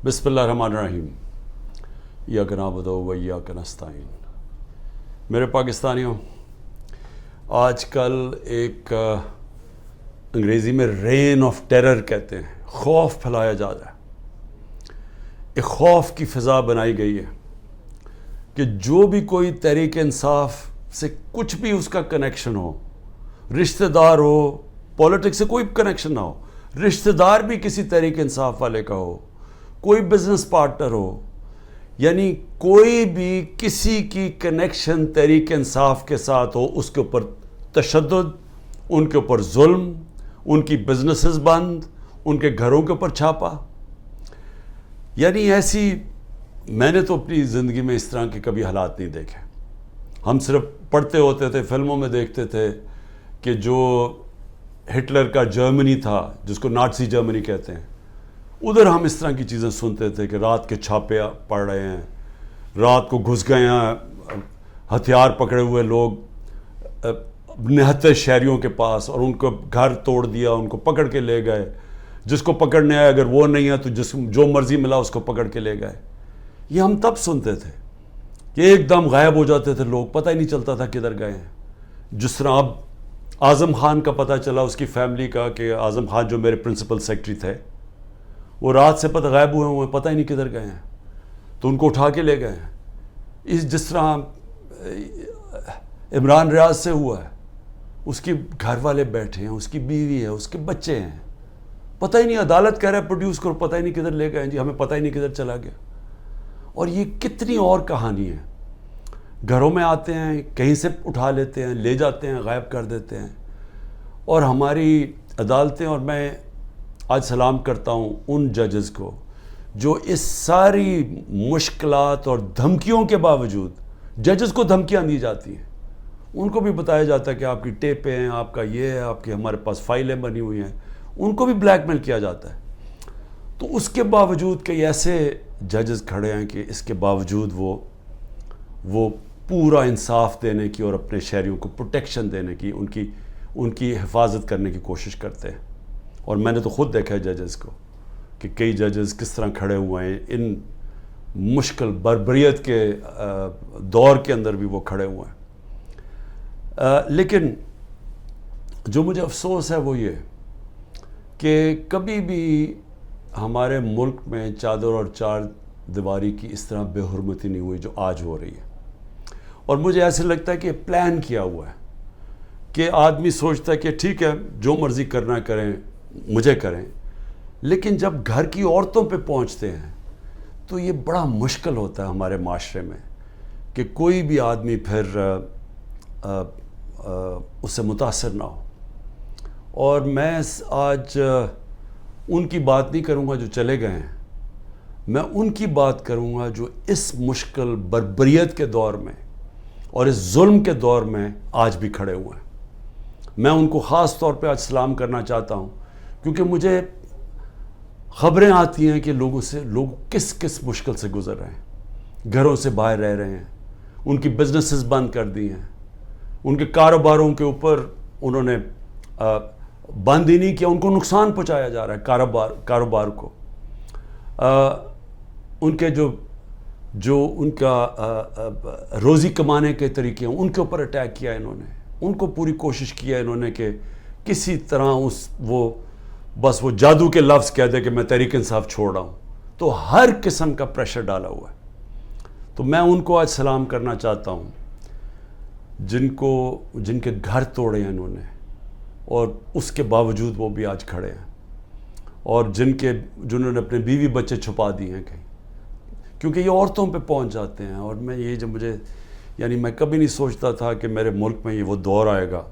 بسم اللہ الرحمن الرحیم. ایاک نعبد و ایاک نستعین. میرے پاکستانیوں، آج کل ایک انگریزی میں رین آف ٹیرر کہتے ہیں، خوف پھیلایا جا رہا ہے. ایک خوف کی فضا بنائی گئی ہے کہ جو بھی کوئی تحریک انصاف سے کچھ بھی اس کا کنیکشن ہو، رشتہ دار ہو، پولیٹکس سے کوئی کنیکشن نہ ہو، رشتہ دار بھی کسی تحریک انصاف والے کا ہو، کوئی بزنس پارٹنر ہو، یعنی کوئی بھی کسی کی کنیکشن تحریک انصاف کے ساتھ ہو، اس کے اوپر تشدد، ان کے اوپر ظلم، ان کی بزنسز بند، ان کے گھروں کے اوپر چھاپا. یعنی ایسی میں نے تو اپنی زندگی میں اس طرح کے کبھی حالات نہیں دیکھے. ہم صرف پڑھتے ہوتے تھے، فلموں میں دیکھتے تھے کہ جو ہٹلر کا جرمنی تھا، جس کو نازی جرمنی کہتے ہیں، ادھر ہم اس طرح کی چیزیں سنتے تھے کہ رات کے چھاپے پڑ رہے ہیں، رات کو گھس گئے ہیں ہتھیار پکڑے ہوئے لوگ نہتے شہریوں کے پاس، اور ان کو گھر توڑ دیا، ان کو پکڑ کے لے گئے. جس کو پکڑنے آئے، اگر وہ نہیں ہے تو جو مرضی ملا اس کو پکڑ کے لے گئے. یہ ہم تب سنتے تھے کہ ایک دم غائب ہو جاتے تھے لوگ، پتہ ہی نہیں چلتا تھا کدھر گئے ہیں. جس طرح اب اعظم خان کا پتہ چلا، اس کی فیملی کا، کہ اعظم خان جو میرے پرنسپل سیکرٹری تھے، وہ رات سے غائب ہوئے پتہ ہی نہیں کدھر گئے ہیں، تو ان کو اٹھا کے لے گئے ہیں. جس طرح عمران ریاض سے ہوا ہے، اس کے گھر والے بیٹھے ہیں، اس کی بیوی ہے، اس کے بچے ہیں، پتہ ہی نہیں. عدالت کہہ رہا ہے پروڈیوس کرو، پتہ ہی نہیں کدھر لے گئے ہیں جی، ہمیں پتہ ہی نہیں کدھر چلا گیا. اور یہ کتنی اور کہانی ہے. گھروں میں آتے ہیں، کہیں سے اٹھا لیتے ہیں، لے جاتے ہیں، غائب کر دیتے ہیں. اور ہماری عدالتیں، اور میں آج سلام کرتا ہوں ان ججز کو جو اس ساری مشکلات اور دھمکیوں کے باوجود، ججز کو دھمکیاں دی جاتی ہیں، ان کو بھی بتایا جاتا ہے کہ آپ کی ٹیپیں ہیں، آپ کا یہ ہے، آپ کی ہمارے پاس فائلیں بنی ہوئی ہیں، ان کو بھی بلیک میل کیا جاتا ہے. تو اس کے باوجود کئی ایسے ججز کھڑے ہیں کہ اس کے باوجود وہ پورا انصاف دینے کی اور اپنے شہریوں کو پروٹیکشن دینے کی، ان کی حفاظت کرنے کی کوشش کرتے ہیں. اور میں نے تو خود دیکھا ہے ججز کو کہ کئی ججز کس طرح کھڑے ہوئے ہیں، ان مشکل بربریت کے دور کے اندر بھی وہ کھڑے ہوئے ہیں. لیکن جو مجھے افسوس ہے وہ یہ کہ کبھی بھی ہمارے ملک میں چادر اور چار دیواری کی اس طرح بے حرمتی نہیں ہوئی جو آج ہو رہی ہے. اور مجھے ایسے لگتا ہے کہ پلان کیا ہوا ہے، کہ آدمی سوچتا ہے کہ ٹھیک ہے جو مرضی کرنا کریں، مجھے کریں. لیکن جب گھر کی عورتوں پہ پہنچتے ہیں تو یہ بڑا مشکل ہوتا ہے ہمارے معاشرے میں کہ کوئی بھی آدمی پھر اس سے متاثر نہ ہو. اور میں آج ان کی بات نہیں کروں گا جو چلے گئے ہیں، میں ان کی بات کروں گا جو اس مشکل بربریت کے دور میں اور اس ظلم کے دور میں آج بھی کھڑے ہوئے ہیں. میں ان کو خاص طور پہ آج سلام کرنا چاہتا ہوں، کیونکہ مجھے خبریں آتی ہیں کہ لوگ کس مشکل سے گزر رہے ہیں، گھروں سے باہر رہ رہے ہیں، ان کی بزنسز بند کر دی ہیں، ان کے کاروباروں کے اوپر انہوں نے بند ہی نہیں کیا، ان کو نقصان پہنچایا جا رہا ہے کاروبار کو. ان کے جو ان کا روزی کمانے کے طریقے ہیں، ان کے اوپر اٹیک کیا انہوں نے. ان کو پوری کوشش کیا انہوں نے کہ کسی طرح بس وہ جادو کے لفظ کہہ دے کہ میں تحریک انصاف چھوڑ رہا ہوں. تو ہر قسم کا پریشر ڈالا ہوا ہے. تو میں ان کو آج سلام کرنا چاہتا ہوں جن کے گھر توڑے ہیں انہوں نے، اور اس کے باوجود وہ بھی آج کھڑے ہیں، اور جنہوں نے اپنے بیوی بچے چھپا دیے ہیں کہیں، کیونکہ یہ عورتوں پہ پہنچ جاتے ہیں. اور میں کبھی نہیں سوچتا تھا کہ میرے ملک میں یہ وہ دور آئے گا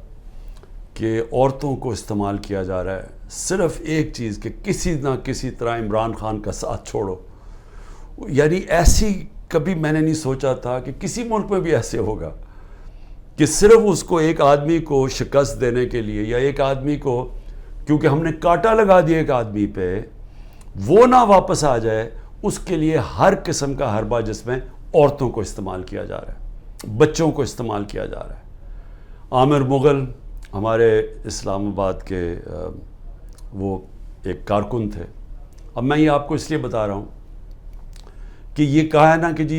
کہ عورتوں کو استعمال کیا جا رہا ہے صرف ایک چیز، کہ کسی نہ کسی طرح عمران خان کا ساتھ چھوڑو. یعنی ایسی کبھی میں نے نہیں سوچا تھا کہ کسی ملک میں بھی ایسے ہوگا کہ صرف اس کو ایک آدمی کو شکست دینے کے لیے، یا ایک آدمی کو کیونکہ ہم نے کانٹا لگا دیا ایک آدمی پہ، وہ نہ واپس آ جائے، اس کے لیے ہر قسم کا حربہ جس میں عورتوں کو استعمال کیا جا رہا ہے، بچوں کو استعمال کیا جا رہا ہے. عامر مغل ہمارے اسلام آباد کے وہ ایک کارکن تھے. اب میں یہ آپ کو اس لیے بتا رہا ہوں کہ یہ کہا ہے نا کہ جی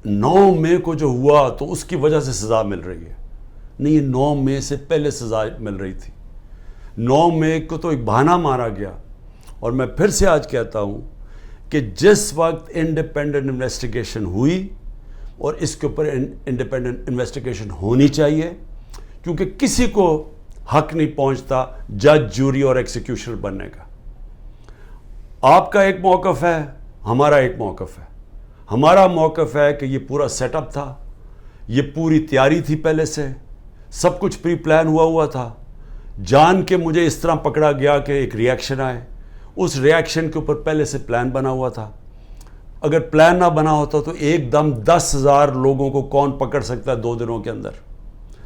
9 مئی کو جو ہوا تو اس کی وجہ سے سزا مل رہی ہے. نہیں، یہ 9 مئی سے پہلے سزا مل رہی تھی. 9 مئی کو تو ایک بہانہ مارا گیا. اور میں پھر سے آج کہتا ہوں کہ جس وقت انڈیپینڈنٹ انویسٹیگیشن ہوئی، اور اس کے اوپر انڈیپینڈنٹ انویسٹیگیشن ہونی چاہیے، کیونکہ کسی کو حق نہیں پہنچتا جج، جوری اور ایکسیکیوشنر بننے کا. آپ کا ایک موقف ہے، ہمارا ایک موقف ہے. ہمارا موقف ہے کہ یہ پورا سیٹ اپ تھا، یہ پوری تیاری تھی، پہلے سے سب کچھ پری پلان ہوا تھا. جان کے مجھے اس طرح پکڑا گیا کہ ایک ری ایکشن آئے، اس ری ایکشن کے اوپر پہلے سے پلان بنا ہوا تھا. اگر پلان نہ بنا ہوتا تو ایک دم 10,000 لوگوں کو کون پکڑ سکتا ہے 2 دنوں کے اندر،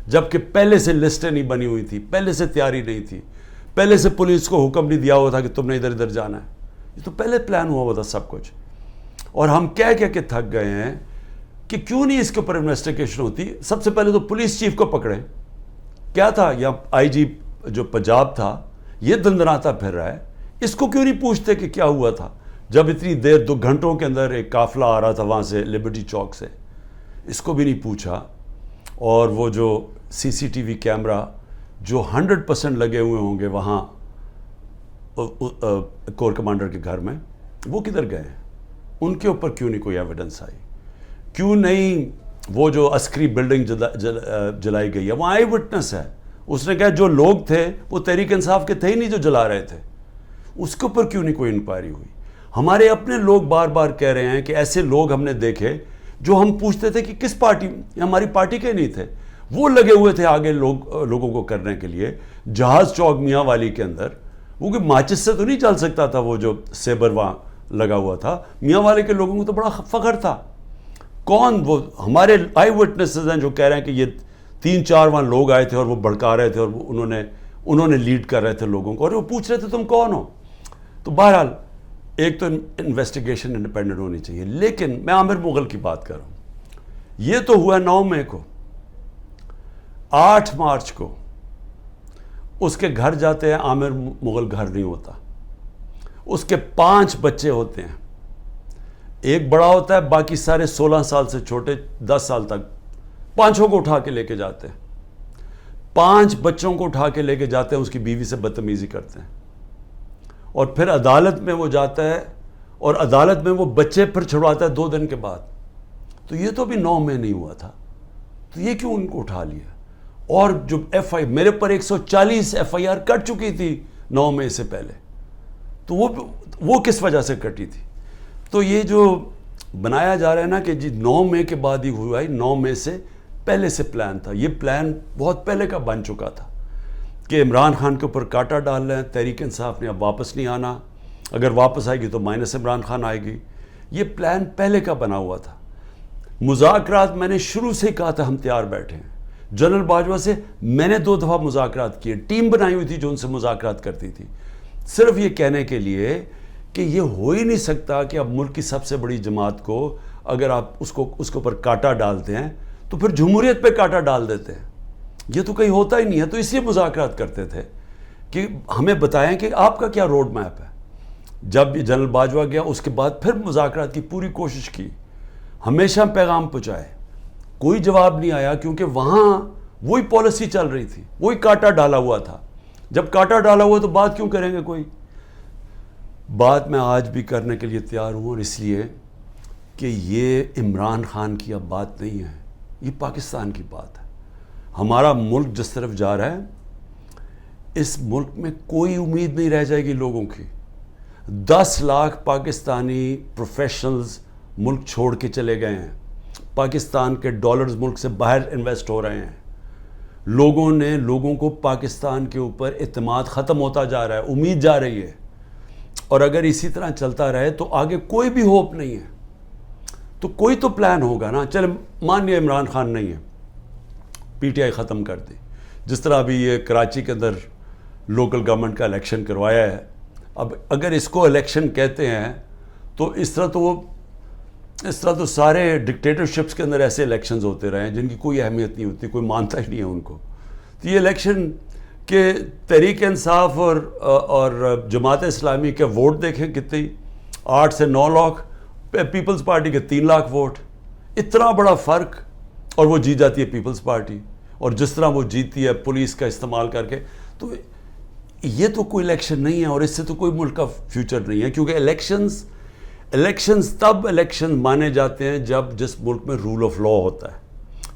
جبکہ پہلے سے لسٹیں نہیں بنی ہوئی تھی، پہلے سے تیاری نہیں تھی، پہلے سے پولیس کو حکم نہیں دیا ہوا تھا کہ تم نے ادھر ادھر جانا ہے. یہ تو پہلے پلان ہوا تھا سب کچھ. اور ہم کہہ کے تھک گئے ہیں کہ کیوں نہیں اس کے اوپر انویسٹیگیشن ہوتی. سب سے پہلے تو پولیس چیف کو پکڑے. کیا تھا، یا آئی جی جو پنجاب تھا یہ دندناتا پھر رہا ہے، اس کو کیوں نہیں پوچھتے کہ کیا ہوا تھا؟ جب اتنی دیر 2 گھنٹوں کے اندر ایک قافلہ آ رہا تھا وہاں سے لبرٹی چوک سے، اس کو بھی نہیں پوچھا. اور وہ جو سی سی ٹی وی کیمرہ جو 100% لگے ہوئے ہوں گے وہاں کور کمانڈر کے گھر میں، وہ کدھر گئے ہیں؟ ان کے اوپر کیوں نہیں کوئی ایویڈنس آئی؟ کیوں نہیں وہ جو عسکری بلڈنگ جلائی گئی ہے، وہ آئی وٹنس ہے، اس نے کہا جو لوگ تھے وہ تحریک انصاف کے تھے ہی نہیں جو جلا رہے تھے. اس کے اوپر کیوں نہیں کوئی انکوائری ہوئی؟ ہمارے اپنے لوگ بار بار کہہ رہے ہیں کہ ایسے لوگ ہم نے دیکھے جو ہم پوچھتے تھے کہ کس پارٹی، ہماری پارٹی کے نہیں تھے، وہ لگے ہوئے تھے آگے لوگوں کو کرنے کے لیے. جہاز چوک میاں والی کے اندر وہ کوئی ماچس سے تو نہیں چل سکتا تھا، وہ جو سیبر وہاں لگا ہوا تھا. میاں والے کے لوگوں کو تو بڑا فخر تھا. کون وہ ہمارے آئی وٹنسز ہیں جو کہہ رہے ہیں کہ یہ 3-4 وہاں لوگ آئے تھے اور وہ بھڑکا رہے تھے اور انہوں نے لیڈ کر رہے تھے لوگوں کو، اور وہ پوچھ رہے تھے تم کون ہو. تو بہرحال ایک تو انویسٹیگیشن انڈیپینڈنٹ ہونی چاہیے. لیکن میں عامر مغل کی بات کر رہا ہوں. یہ تو ہوا 9 مئی کو. 8 مارچ کو اس کے گھر جاتے ہیں، عامر مغل گھر نہیں ہوتا. اس کے 5 بچے ہوتے ہیں، ایک بڑا ہوتا ہے، باقی سارے 16 سال سے چھوٹے 10 سال تک. 5 کو اٹھا کے لے کے جاتے ہیں. 5 بچوں کو اٹھا کے لے کے جاتے ہیں، اس کی بیوی سے بدتمیزی کرتے ہیں. اور پھر عدالت میں وہ جاتا ہے اور عدالت میں وہ بچے پھر چھڑواتا ہے 2 دن کے بعد. تو یہ تو بھی 9 مئی نہیں ہوا تھا، تو یہ کیوں ان کو اٹھا لیا؟ اور جو ایف آئی میرے پر 140 ایف آئی آر کٹ چکی تھی 9 مئی سے پہلے، تو وہ کس وجہ سے کٹی تھی؟ تو یہ جو بنایا جا رہا ہے نا کہ جی 9 مئی کے بعد ہی ہوا ہے، 9 مئی سے پہلے سے پلان تھا. یہ پلان بہت پہلے کا بن چکا تھا کہ عمران خان کے اوپر کاٹا ڈال رہے ہیں. تحریک انصاف نے اب واپس نہیں آنا، اگر واپس آئے گی تو مائنس عمران خان آئے گی. یہ پلان پہلے کا بنا ہوا تھا. مذاکرات میں نے شروع سے کہا تھا ہم تیار بیٹھے ہیں. جنرل باجوہ سے میں نے 2 دفعہ مذاکرات کیے، ٹیم بنائی ہوئی تھی جو ان سے مذاکرات کرتی تھی، صرف یہ کہنے کے لیے کہ یہ ہو ہی نہیں سکتا کہ اب ملک کی سب سے بڑی جماعت کو اگر آپ اس کے اوپر کاٹا ڈالتے ہیں تو پھر جمہوریت پہ کاٹا ڈال دیتے ہیں. یہ تو کہیں ہوتا ہی نہیں ہے. تو اس لیے مذاکرات کرتے تھے کہ ہمیں بتائیں کہ آپ کا کیا روڈ میپ ہے. جب جنرل باجوہ گیا اس کے بعد پھر مذاکرات کی پوری کوشش کی، ہمیشہ پیغام پہنچائے، کوئی جواب نہیں آیا، کیونکہ وہاں وہی پالیسی چل رہی تھی، وہی کاٹا ڈالا ہوا تھا. جب کاٹا ڈالا ہوا تو بات کیوں کریں گے کوئی؟ بات میں آج بھی کرنے کے لیے تیار ہوں، اور اس لیے کہ یہ عمران خان کی اب بات نہیں ہے، یہ پاکستان کی بات ہے. ہمارا ملک جس طرف جا رہا ہے، اس ملک میں کوئی امید نہیں رہ جائے گی لوگوں کی. 10 لاکھ پاکستانی پروفیشنلز ملک چھوڑ کے چلے گئے ہیں. پاکستان کے ڈالرز ملک سے باہر انویسٹ ہو رہے ہیں. لوگوں کو پاکستان کے اوپر اعتماد ختم ہوتا جا رہا ہے، امید جا رہی ہے. اور اگر اسی طرح چلتا رہے تو آگے کوئی بھی ہوپ نہیں ہے. تو کوئی تو پلان ہوگا نا. چلے مان لیا عمران خان نہیں ہے، پی ٹی آئی ختم کر دی. جس طرح ابھی یہ کراچی کے اندر لوکل گورنمنٹ کا الیکشن کروایا ہے، اب اگر اس کو الیکشن کہتے ہیں تو اس طرح تو سارے ڈکٹیٹرشپس کے اندر ایسے الیکشنز ہوتے رہے ہیں جن کی کوئی اہمیت نہیں ہوتی، کوئی مانتا ہی نہیں ہے ان کو. تو یہ الیکشن کہ تحریک انصاف اور جماعت اسلامی کے ووٹ دیکھیں کتنی، 8 سے 9 لاکھ، پیپلز پارٹی کے 3 لاکھ ووٹ، اتنا بڑا فرق، اور وہ جیت جاتی ہے پیپلز پارٹی. اور جس طرح وہ جیتتی ہے پولیس کا استعمال کر کے، تو یہ تو کوئی الیکشن نہیں ہے، اور اس سے تو کوئی ملک کا فیوچر نہیں ہے. کیونکہ الیکشنز تب الیکشن مانے جاتے ہیں جب جس ملک میں رول آف لا ہوتا ہے،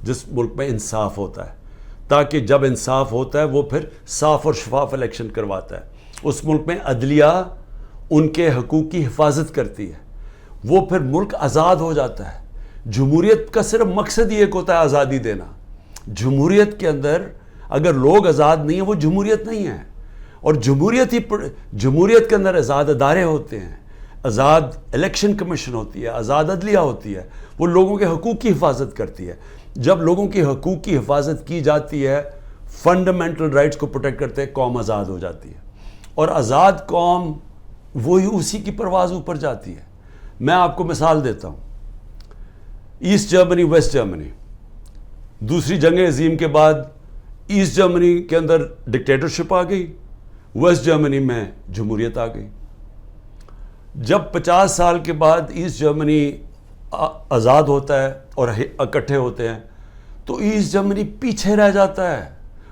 جس ملک میں انصاف ہوتا ہے. تاکہ جب انصاف ہوتا ہے وہ پھر صاف اور شفاف الیکشن کرواتا ہے. اس ملک میں عدلیہ ان کے حقوق کی حفاظت کرتی ہے، وہ پھر ملک آزاد ہو جاتا ہے. جمہوریت کا صرف مقصد ہی ایک ہوتا ہے، آزادی دینا. جمہوریت کے اندر اگر لوگ آزاد نہیں ہیں وہ جمہوریت نہیں ہے. اور جمہوریت کے اندر آزاد ادارے ہوتے ہیں، آزاد الیکشن کمیشن ہوتی ہے، آزاد عدلیہ ہوتی ہے، وہ لوگوں کے حقوق کی حفاظت کرتی ہے. جب لوگوں کی حقوق کی حفاظت کی جاتی ہے، فنڈامنٹل رائٹس کو پروٹیکٹ کرتے ہیں، قوم آزاد ہو جاتی ہے. اور آزاد قوم وہی اسی کی پرواز اوپر جاتی ہے. میں آپ کو مثال دیتا ہوں. ایسٹ جرمنی، ویسٹ جرمنی، دوسری جنگ عظیم کے بعد ایسٹ جرمنی کے اندر ڈکٹیٹرشپ آ گئی، ویسٹ جرمنی میں جمہوریت آ گئی. جب 50 سال کے بعد ایسٹ جرمنی آزاد ہوتا ہے اور اکٹھے ہوتے ہیں تو ایسٹ جرمنی پیچھے رہ جاتا ہے،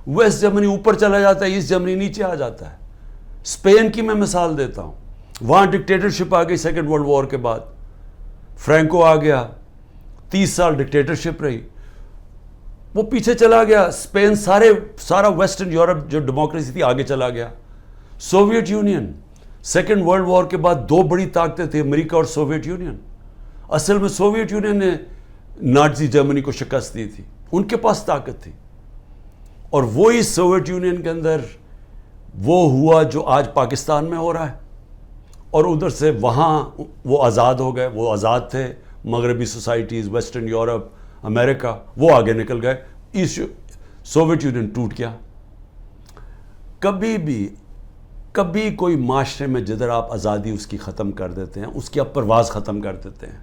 ویسٹ جرمنی اوپر چلا جاتا ہے، ایسٹ جرمنی نیچے آ جاتا ہے. اسپین کی میں مثال دیتا ہوں، وہاں ڈکٹیٹرشپ آ گئی سیکنڈ ورلڈ وار کے بعد، فرینکو آ گیا، 30 سال ڈکٹیٹرشپ رہی، وہ پیچھے چلا گیا. اسپین سارا ویسٹرن یورپ جو ڈیموکریسی تھی آگے چلا گیا. Soviet Union, second world war کے بعد 2 بڑی طاقتیں تھیں، امریکہ اور سوویت یونین. اصل میں سوویت یونین نے نازی جرمنی کو شکست دی تھی، ان کے پاس طاقت تھی. اور وہی سوویت یونین کے اندر وہ ہوا جو آج پاکستان میں ہو رہا ہے. اور ادھر سے وہاں وہ آزاد ہو گئے، وہ آزاد تھے، مغربی سوسائٹیز، ویسٹرن یورپ، امریکہ، وہ آگے نکل گئے. سوویت یونین ٹوٹ گیا. کبھی کوئی معاشرے میں جدھر آپ آزادی اس کی ختم کر دیتے ہیں، اس کی آپ پرواز ختم کر دیتے ہیں.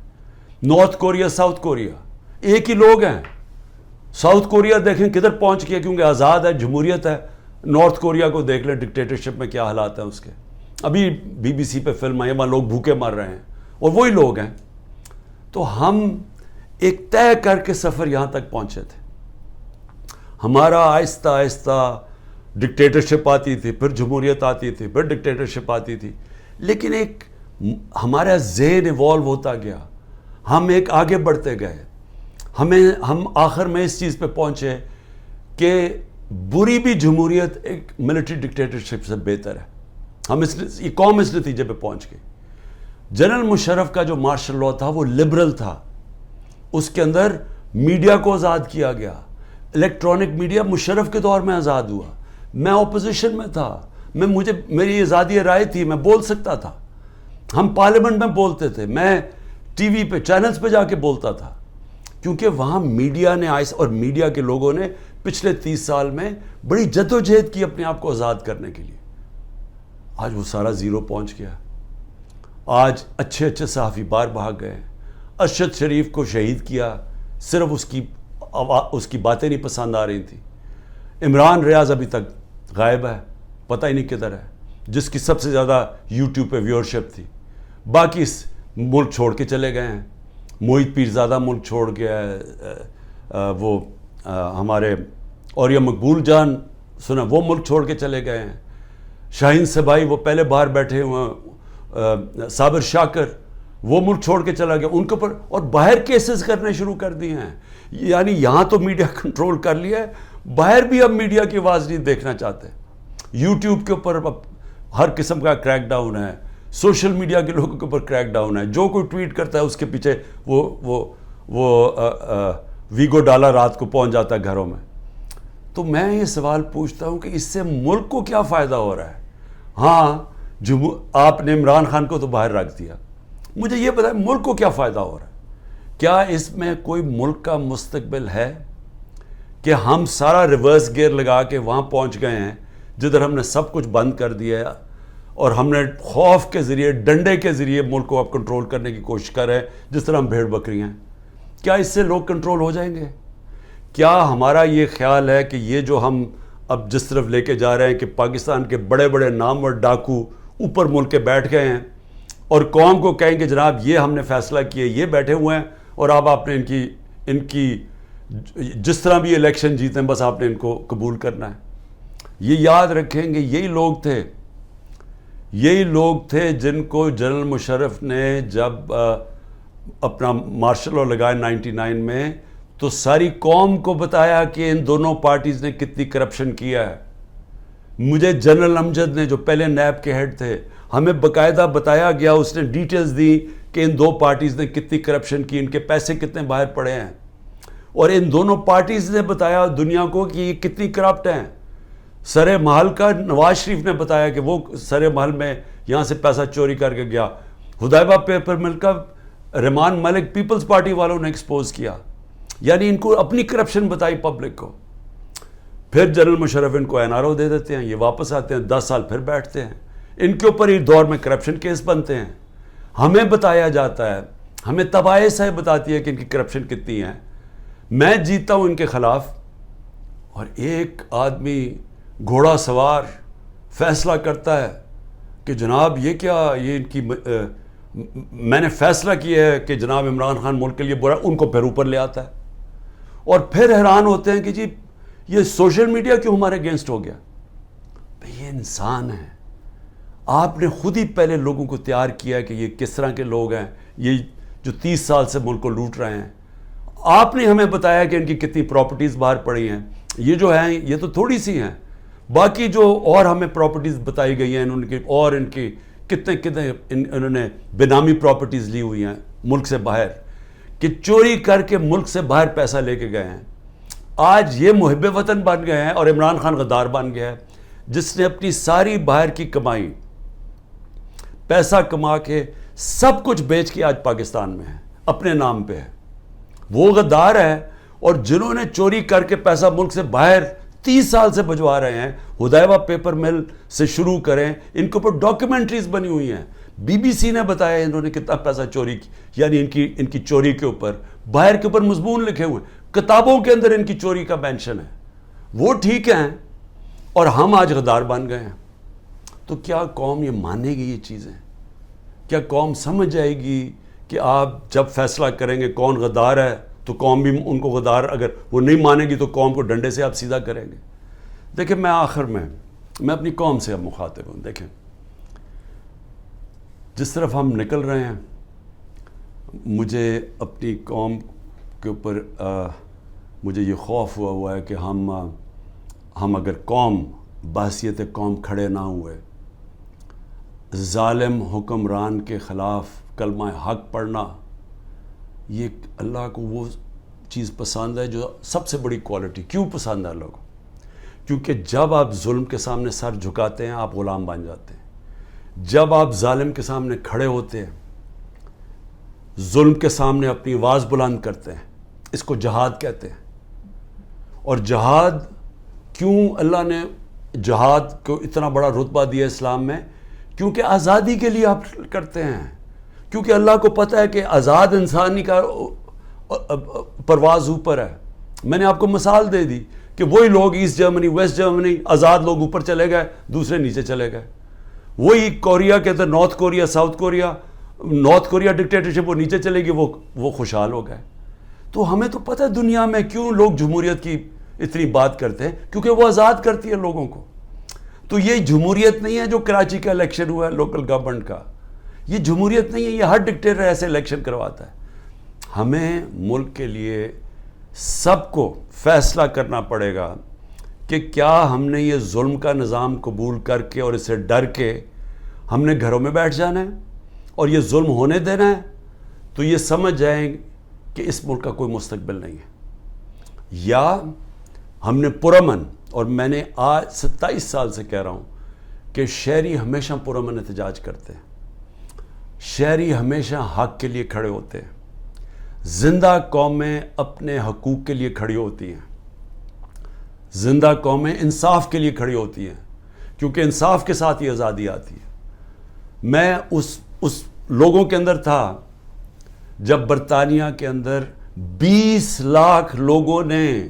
نارتھ کوریا، ساؤتھ کوریا ایک ہی لوگ ہیں. ساؤتھ کوریا دیکھیں کدھر پہنچ گیا، کیونکہ آزاد ہے، جمہوریت ہے. نارتھ کوریا کو دیکھ لیں ڈکٹیٹرشپ میں کیا حالات ہیں اس کے. ابھی BBC پہ فلم آئی ہے، وہاں لوگ بھوکے مر رہے ہیں، اور وہی لوگ ہیں. تو ہم ایک طے کر کے سفر یہاں تک پہنچے تھے. ہمارا آہستہ آہستہ ڈکٹیٹرشپ آتی تھی، پھر جمہوریت آتی تھی، پھر ڈکٹیٹرشپ آتی تھی. لیکن ایک ہمارا ذہن ایوالو ہوتا گیا، ہم ایک آگے بڑھتے گئے. ہم آخر میں اس چیز پہ پہنچے کہ بری بھی جمہوریت ایک ملٹری ڈکٹیٹرشپ سے بہتر ہے. یہ قوم اس نتیجے پہ پہنچ گئی. جنرل مشرف کا جو مارشل لاء تھا وہ لبرل تھا. اس کے اندر میڈیا کو آزاد کیا گیا. الیکٹرانک میڈیا مشرف کے دور میں آزاد ہوا. میں اپوزیشن میں تھا، میری آزادی رائے تھی، میں بول سکتا تھا. ہم پارلیمنٹ میں بولتے تھے، میں ٹی وی پہ چینلز پہ جا کے بولتا تھا. کیونکہ وہاں میڈیا نے اور میڈیا کے لوگوں نے پچھلے 30 سال میں بڑی جدوجہد کی اپنے آپ کو آزاد کرنے کے لیے. آج وہ سارا زیرو پہنچ گیا. آج اچھے صحافی باہر بھاگ گئے. ارشد شریف کو شہید کیا، صرف اس کی باتیں نہیں پسند آ رہی تھیں. عمران ریاض ابھی تک غائب ہے، پتہ ہی نہیں کدھر ہے، جس کی سب سے زیادہ یوٹیوب پہ ویورشپ تھی. باقی ملک چھوڑ کے چلے گئے ہیں. موہت پیرزادہ ملک چھوڑ گیا ہے، وہ ہمارے اور یہ مقبول جان سنا وہ ملک چھوڑ کے چلے گئے ہیں. شاہین سبائی وہ پہلے باہر بیٹھے ہوئے، صابر شاکر وہ ملک چھوڑ کے چلا گیا. ان کے اوپر اور باہر کیسز کرنے شروع کر دیے ہیں. یعنی یہاں تو میڈیا کنٹرول کر لیا ہے، باہر بھی اب میڈیا کی آواز نہیں دیکھنا چاہتے. یوٹیوب کے اوپر اب ہر قسم کا کریک ڈاؤن ہے، سوشل میڈیا کے لوگوں کے اوپر کریک ڈاؤن ہے. جو کوئی ٹویٹ کرتا ہے اس کے پیچھے وہ ویگو ڈالا رات کو پہنچ جاتا ہے گھروں میں. تو میں یہ سوال پوچھتا ہوں کہ اس سے ملک کو کیا فائدہ ہو رہا ہے؟ ہاں آپ نے عمران خان کو تو باہر رکھ دیا، مجھے یہ بتائیں ملک کو کیا فائدہ ہو رہا ہے؟ کیا اس میں کوئی ملک کا مستقبل ہے کہ ہم سارا ریورس گیئر لگا کے وہاں پہنچ گئے ہیں جدھر ہم نے سب کچھ بند کر دیا ہے، اور ہم نے خوف کے ذریعے، ڈنڈے کے ذریعے ملک کو اب کنٹرول کرنے کی کوشش کر رہے ہیں، جس طرح ہم بھیڑ بکری ہیں. کیا اس سے لوگ کنٹرول ہو جائیں گے؟ کیا ہمارا یہ خیال ہے کہ یہ جو ہم اب جس طرف لے کے جا رہے ہیں کہ پاکستان کے بڑے بڑے نامور ڈاکو اوپر ملک کے بیٹھ گئے ہیں، اور قوم کو کہیں کہ جناب یہ ہم نے فیصلہ کیا، یہ بیٹھے ہوئے ہیں اور آپ نے ان کی جس طرح بھی الیکشن جیتے ہیں بس آپ نے ان کو قبول کرنا ہے. یہ یاد رکھیں گے یہی لوگ تھے جن کو جنرل مشرف نے جب اپنا مارشل لاء لگایا 99 میں تو ساری قوم کو بتایا کہ ان دونوں پارٹیز نے کتنی کرپشن کیا ہے. مجھے جنرل امجد نے جو پہلے نیب کے ہیڈ تھے ہمیں باقاعدہ بتایا گیا، اس نے ڈیٹیلز دی کہ ان دو پارٹیز نے کتنی کرپشن کی، ان کے پیسے کتنے باہر پڑے ہیں، اور ان دونوں پارٹیز نے بتایا دنیا کو کہ یہ کتنی کرپٹ ہیں. سر محل کا نواز شریف نے بتایا کہ وہ سر محل میں یہاں سے پیسہ چوری کر کے گیا. حدیبہ پیپر مل کا رحمان ملک پیپلز پارٹی والوں نے ایکسپوز کیا. یعنی ان کو اپنی کرپشن بتائی پبلک کو. پھر جنرل مشرف ان کو این آر او دے دیتے ہیں، یہ واپس آتے ہیں، 10 سال پھر بیٹھتے ہیں، ان کے اوپر ہی دور میں کرپشن کیس بنتے ہیں. ہمیں بتایا جاتا ہے، ہمیں تباہی صاحب بتاتی ہے کہ ان کی کرپشن کتنی ہے. میں جیتا ہوں ان کے خلاف، اور ایک آدمی گھوڑا سوار فیصلہ کرتا ہے کہ جناب یہ کیا، یہ ان کی میں نے فیصلہ کیا ہے کہ جناب عمران خان ملک کے لیے برا، ان کو پھر اوپر لے آتا ہے. اور پھر حیران ہوتے ہیں کہ جی یہ سوشل میڈیا کیوں ہمارے اگینسٹ ہو گیا. یہ انسان ہے. آپ نے خود ہی پہلے لوگوں کو تیار کیا کہ یہ کس طرح کے لوگ ہیں، یہ جو 30 سال سے ملک کو لوٹ رہے ہیں. آپ نے ہمیں بتایا کہ ان کی کتنی پراپرٹیز باہر پڑی ہیں. یہ جو ہیں یہ تو تھوڑی سی ہیں، باقی جو اور ہمیں پراپرٹیز بتائی گئی ہیں ان کی کتنے انہوں نے بینامی پراپرٹیز لی ہوئی ہیں ملک سے باہر، کہ چوری کر کے ملک سے باہر پیسہ لے کے گئے ہیں. آج یہ محب وطن بن گئے ہیں اور عمران خان غدار بن گیا ہے، جس نے اپنی ساری باہر کی کمائی پیسہ کما کے سب کچھ بیچ کے آج پاکستان میں ہے، اپنے نام پہ ہے. وہ غدار ہے. اور جنہوں نے چوری کر کے پیسہ ملک سے باہر 30 سال سے بھجوا رہے ہیں، حدیبہ پیپر مل سے شروع کریں، ان کے اوپر ڈاکیومنٹریز بنی ہوئی ہیں. بی بی سی نے بتایا انہوں نے کتنا پیسہ چوری کی، یعنی ان کی چوری کے اوپر باہر کے اوپر مضمون لکھے ہوئے ہیں، کتابوں کے اندر ان کی چوری کا مینشن ہے. وہ ٹھیک ہیں اور ہم آج غدار بن گئے ہیں. تو کیا قوم یہ مانے گی یہ چیزیں؟ کیا قوم سمجھ جائے گی کہ آپ جب فیصلہ کریں گے کون غدار ہے تو قوم بھی ان کو غدار، اگر وہ نہیں مانے گی تو قوم کو ڈنڈے سے آپ سیدھا کریں گے؟ دیکھیں میں آخر میں اپنی قوم سے اب مخاطب ہوں. دیکھیں جس طرف ہم نکل رہے ہیں، مجھے اپنی قوم کے اوپر مجھے یہ خوف ہوا ہے کہ ہم اگر قوم بحیثیت قوم کھڑے نہ ہوئے، ظالم حکمران کے خلاف کلمہ حق پڑھنا، یہ اللہ کو وہ چیز پسند ہے جو سب سے بڑی کوالٹی. کیوں پسند ہے اللہ کو؟ کیونکہ جب آپ ظلم کے سامنے سر جھکاتے ہیں آپ غلام بن جاتے ہیں. جب آپ ظالم کے سامنے کھڑے ہوتے ہیں، ظلم کے سامنے اپنی آواز بلند کرتے ہیں، اس کو جہاد کہتے ہیں. اور جہاد کیوں اللہ نے جہاد کو اتنا بڑا رتبہ دیا اسلام میں؟ کیونکہ آزادی کے لیے آپ کرتے ہیں. کیونکہ اللہ کو پتہ ہے کہ آزاد انسانی کا پرواز اوپر ہے. میں نے آپ کو مثال دے دی کہ وہی لوگ ایسٹ جرمنی، ویسٹ جرمنی، آزاد لوگ اوپر چلے گئے، دوسرے نیچے چلے گئے. وہی کوریا کے اندر North Korea, South Korea, North Korea dictatorship وہ نیچے چلے گی، وہ خوشحال ہو گئے. تو ہمیں تو پتہ ہے دنیا میں کیوں لوگ جمہوریت کی اتنی بات کرتے ہیں، کیونکہ وہ آزاد کرتی ہے لوگوں کو. تو یہ جمہوریت نہیں ہے جو کراچی کا الیکشن ہوا ہے لوکل گورنمنٹ کا، یہ جمہوریت نہیں ہے. یہ ہر ڈکٹیٹر ایسے الیکشن کرواتا ہے. ہمیں ملک کے لیے سب کو فیصلہ کرنا پڑے گا کہ کیا ہم نے یہ ظلم کا نظام قبول کر کے اور اسے ڈر کے ہم نے گھروں میں بیٹھ جانا ہے اور یہ ظلم ہونے دینا ہے. تو یہ سمجھ جائیں کہ اس ملک کا کوئی مستقبل نہیں ہے. یا ہم نے پرامن، اور میں نے آج 27 سال سے کہہ رہا ہوں کہ شہری ہمیشہ پرامن احتجاج کرتے ہیں، شہری ہمیشہ حق کے لیے کھڑے ہوتے ہیں. زندہ قومیں اپنے حقوق کے لیے کھڑی ہوتی ہیں، زندہ قومیں انصاف کے لیے کھڑی ہوتی ہیں، کیونکہ انصاف کے ساتھ ہی آزادی آتی ہے. میں اس لوگوں کے اندر تھا جب برطانیہ کے اندر 20 لاکھ لوگوں نے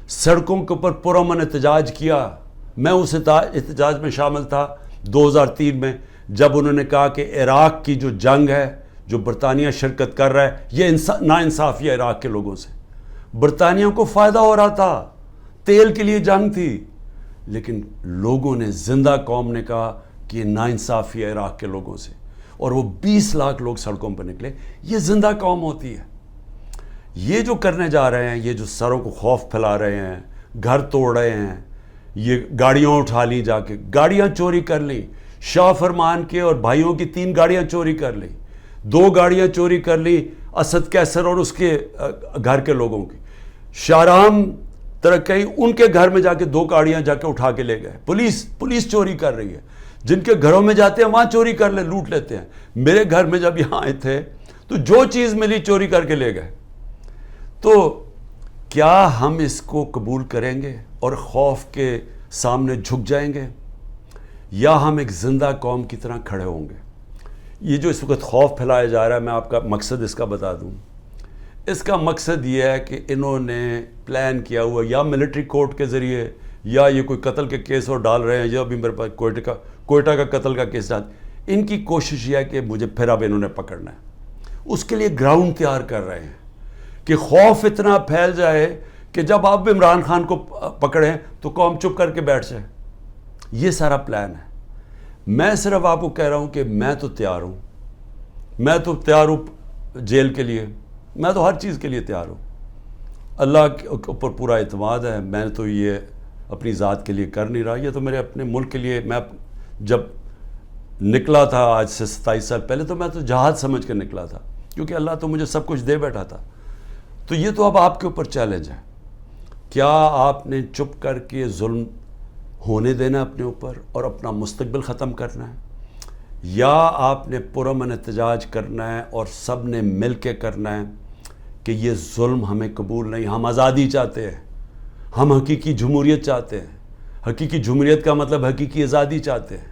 سڑکوں کے اوپر پرامن احتجاج کیا. میں اس احتجاج میں شامل تھا 2003 میں. جب انہوں نے کہا کہ عراق کی جو جنگ ہے جو برطانیہ شرکت کر رہا ہے یہ ناانصافی ہے عراق کے لوگوں سے. برطانیہ کو فائدہ ہو رہا تھا, تیل کے لیے جنگ تھی, لیکن لوگوں نے, زندہ قوم نے کہا کہ یہ ناانصافی ہے عراق کے لوگوں سے, اور وہ 20 لاکھ لوگ سڑکوں پر نکلے. یہ زندہ قوم ہوتی ہے. یہ جو کرنے جا رہے ہیں, یہ جو سروں کو خوف پھیلا رہے ہیں, گھر توڑ رہے ہیں, یہ گاڑیاں اٹھا لی, جا کے گاڑیاں چوری کر لیں, شاہ فرمان کے اور بھائیوں کی 3 گاڑیاں چوری کر لیں, 2 گاڑیاں چوری کر لیں اسد کیسر اور اس کے گھر کے لوگوں کی. شاہرام ترکی ان کے گھر میں جا کے 2 گاڑیاں جا کے اٹھا کے لے گئے. پولیس چوری کر رہی ہے. جن کے گھروں میں جاتے ہیں وہاں چوری کر لوٹ لیتے ہیں. میرے گھر میں جب یہاں آئے تھے تو جو چیز ملی چوری کر کے لے گئے. تو کیا ہم اس کو قبول کریں گے اور خوف کے سامنے جھک جائیں گے, یا ہم ایک زندہ قوم کی طرح کھڑے ہوں گے؟ یہ جو اس وقت خوف پھیلایا جا رہا ہے, میں آپ کا مقصد اس کا بتا دوں. اس کا مقصد یہ ہے کہ انہوں نے پلان کیا ہوا, یا ملٹری کورٹ کے ذریعے, یا یہ کوئی قتل کے کیس اور ڈال رہے ہیں, یا ابھی میرے پاس کوئٹہ کا قتل کا کیس ڈال. ان کی کوشش یہ ہے کہ مجھے پھر اب انہوں نے پکڑنا ہے. اس کے لیے گراؤنڈ تیار کر رہے ہیں کہ خوف اتنا پھیل جائے کہ جب آپ عمران خان کو پکڑیں تو قوم چپ کر کے بیٹھ جائے. یہ سارا پلان ہے. میں صرف آپ کو کہہ رہا ہوں کہ میں تو تیار ہوں جیل کے لیے, میں تو ہر چیز کے لیے تیار ہوں. اللہ کے اوپر پورا اعتماد ہے. میں تو یہ اپنی ذات کے لیے کر نہیں رہا, یہ تو میرے اپنے ملک کے لیے. میں جب نکلا تھا آج سے 27 سال پہلے, تو میں تو جہاد سمجھ کر نکلا تھا, کیونکہ اللہ تو مجھے سب کچھ دے بیٹھا تھا. تو یہ تو اب آپ کے اوپر چیلنج ہے. کیا آپ نے چپ کر کے ظلم ہونے دینا اپنے اوپر اور اپنا مستقبل ختم کرنا ہے, یا آپ نے پرامن احتجاج کرنا ہے اور سب نے مل کے کرنا ہے کہ یہ ظلم ہمیں قبول نہیں, ہم آزادی چاہتے ہیں, ہم حقیقی جمہوریت چاہتے ہیں. حقیقی جمہوریت کا مطلب حقیقی آزادی چاہتے ہیں.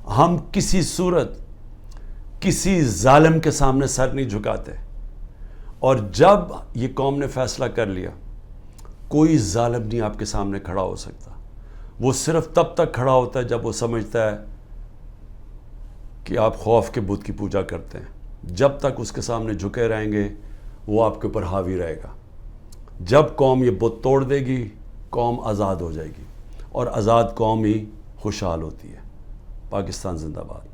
ہم کسی صورت کسی ظالم کے سامنے سر نہیں جھکاتے. اور جب یہ قوم نے فیصلہ کر لیا, کوئی ظالم نہیں آپ کے سامنے کھڑا ہو سکتا. وہ صرف تب تک کھڑا ہوتا ہے جب وہ سمجھتا ہے کہ آپ خوف کے بت کی پوجا کرتے ہیں. جب تک اس کے سامنے جھکے رہیں گے وہ آپ کے اوپر حاوی رہے گا. جب قوم یہ بت توڑ دے گی, قوم آزاد ہو جائے گی, اور آزاد قوم ہی خوشحال ہوتی ہے. پاکستان زندہ باد.